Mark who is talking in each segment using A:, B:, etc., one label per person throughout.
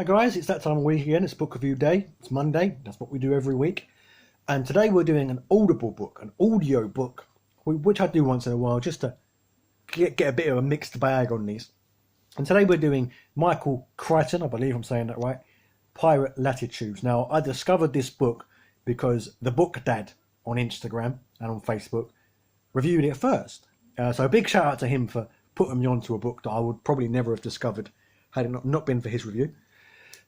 A: Hi guys, it's that time of week again. It's book review day. It's Monday. That's what we do every week. And today we're doing an Audible book, an audio book, which I do once in a while just to get a bit of a mixed bag on these. And today we're doing Michael Crichton, I believe I'm saying that right, Pirate Latitudes. Now, I discovered this book because the Book Dad on Instagram and on Facebook reviewed it first. So a big shout out to him for putting me onto a book that I would probably never have discovered had it not been for his review.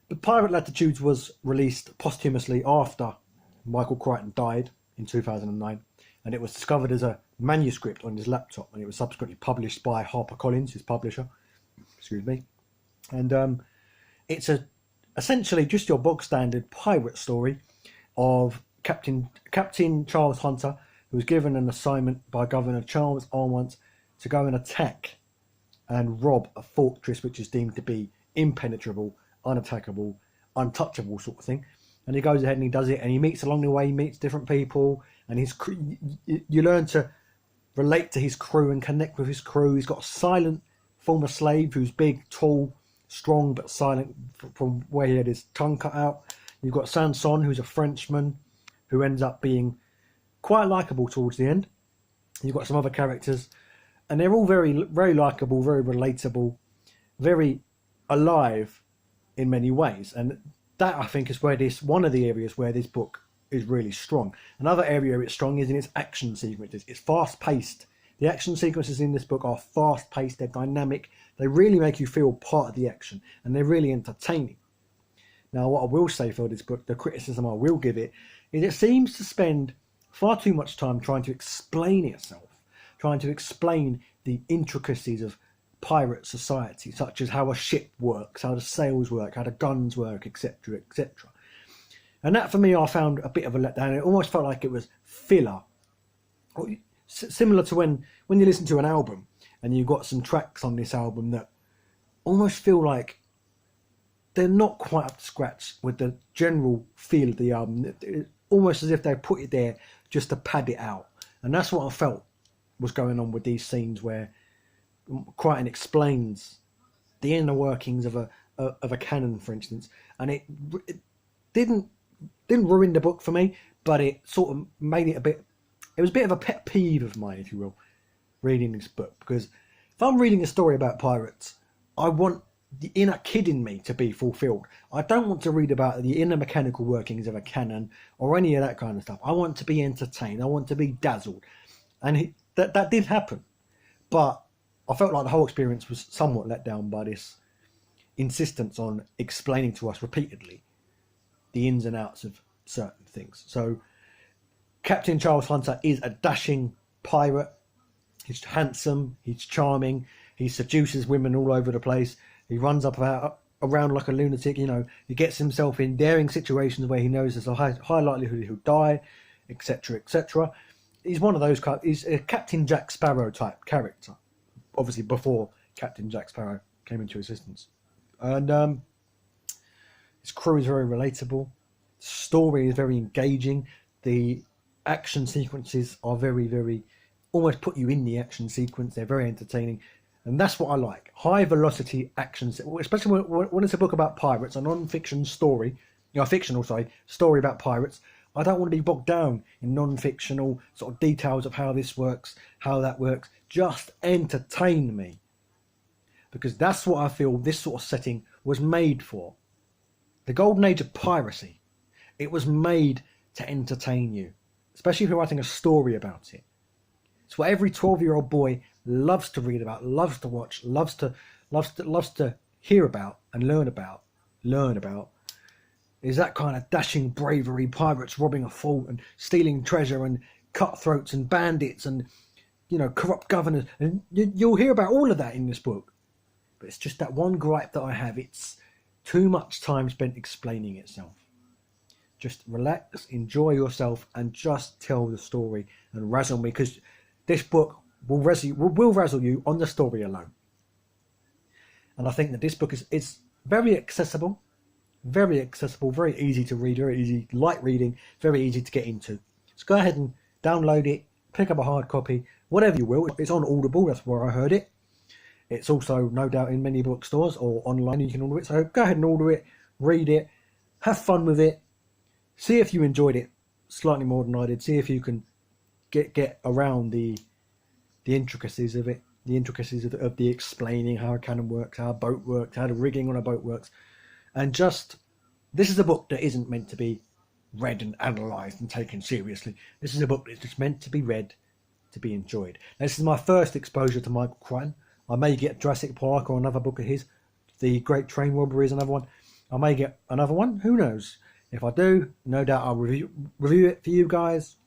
A: But Pirate Latitudes was released posthumously after Michael Crichton died in 2009, and it was discovered as a manuscript on his laptop, and it was subsequently published by HarperCollins, his publisher. Excuse me. And it's essentially just your bog standard pirate story of Captain Charles Hunter, who was given an assignment by Governor Charles Armont to go and attack and rob a fortress which is deemed to be impenetrable, unattackable, untouchable sort of thing. And he goes ahead and he does it, and he meets along the way, he meets different people, and you learn to relate to his crew and connect with his crew. He's got a silent former slave who's big, tall, strong, but silent from where he had his tongue cut out. You've got Sanson, who's a Frenchman, who ends up being quite likeable towards the end. You've got some other characters, and they're all very, very likeable, very relatable, very alive in many ways. And that, I think, is where one of the areas where this book is really strong. Another area it's strong is in its action sequences. It's fast-paced. The action sequences in this book are fast-paced, they're dynamic, they really make you feel part of the action, and they're really entertaining. Now, what I will say for this book, the criticism I will give it, is it seems to spend far too much time trying to explain itself, trying to explain the intricacies of pirate society, such as how a ship works, how the sails work, how the guns work, etc., etc. And that, for me, I found a bit of a letdown. It almost felt like it was filler. Similar to when you listen to an album and you've got some tracks on this album that almost feel like they're not quite up to scratch with the general feel of the album. It's almost as if they put it there just to pad it out. And that's what I felt was going on with these scenes where Crichton explains the inner workings of a cannon, for instance, and it didn't ruin the book for me, but it sort of made it a bit. It was a bit of a pet peeve of mine, if you will, reading this book, because if I'm reading a story about pirates, I want the inner kid in me to be fulfilled. I don't want to read about the inner mechanical workings of a cannon or any of that kind of stuff. I want to be entertained. I want to be dazzled, and that did happen, but I felt like the whole experience was somewhat let down by this insistence on explaining to us repeatedly the ins and outs of certain things. So Captain Charles Hunter is a dashing pirate. He's handsome, he's charming, he seduces women all over the place. He runs around like a lunatic, he gets himself in daring situations where he knows there's a high likelihood he'll die, etc., etc. He's one of those, he's a Captain Jack Sparrow type character. Obviously before Captain Jack Sparrow came into existence. And his crew is very relatable. The story is very engaging. The action sequences are very, very, almost put you in the action sequence. They're very entertaining. And that's what I like. High velocity action, especially when it's a book about pirates, a non-fiction story, fictional story about pirates. I don't want to be bogged down in non-fictional sort of details of how this works, how that works. Just entertain me. Because that's what I feel this sort of setting was made for. The golden age of piracy. It was made to entertain you. Especially if you're writing a story about it. It's what every 12-year-old boy loves to read about, loves to watch, loves to hear about and learn about. Is that kind of dashing bravery, pirates robbing a fort and stealing treasure, and cutthroats and bandits and, corrupt governors. And you'll hear about all of that in this book. But it's just that one gripe that I have. It's too much time spent explaining itself. Just relax, enjoy yourself, and just tell the story and razzle me, because this book will razzle you on the story alone. And I think that this book is very accessible, very easy to read, very easy, light reading, very easy to get into. So go ahead and download it, pick up a hard copy, whatever you will. It's on Audible, that's where I heard it. It's also no doubt in many bookstores or online you can order it. So go ahead and order it, read it, have fun with it, see if you enjoyed it slightly more than I did, see if you can get around the intricacies of it, the intricacies of the explaining how a cannon works, how a boat works, how the rigging on a boat works. And just, this is a book that isn't meant to be read and analysed and taken seriously. This is a book that's just meant to be read, to be enjoyed. Now, this is my first exposure to Michael Crichton. I may get Jurassic Park or another book of his. The Great Train Robbery is another one. I may get another one, who knows. If I do, no doubt I'll review it for you guys,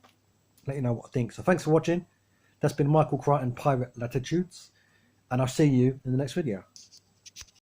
A: let you know what I think. So thanks for watching. That's been Michael Crichton, Pirate Latitudes, and I'll see you in the next video.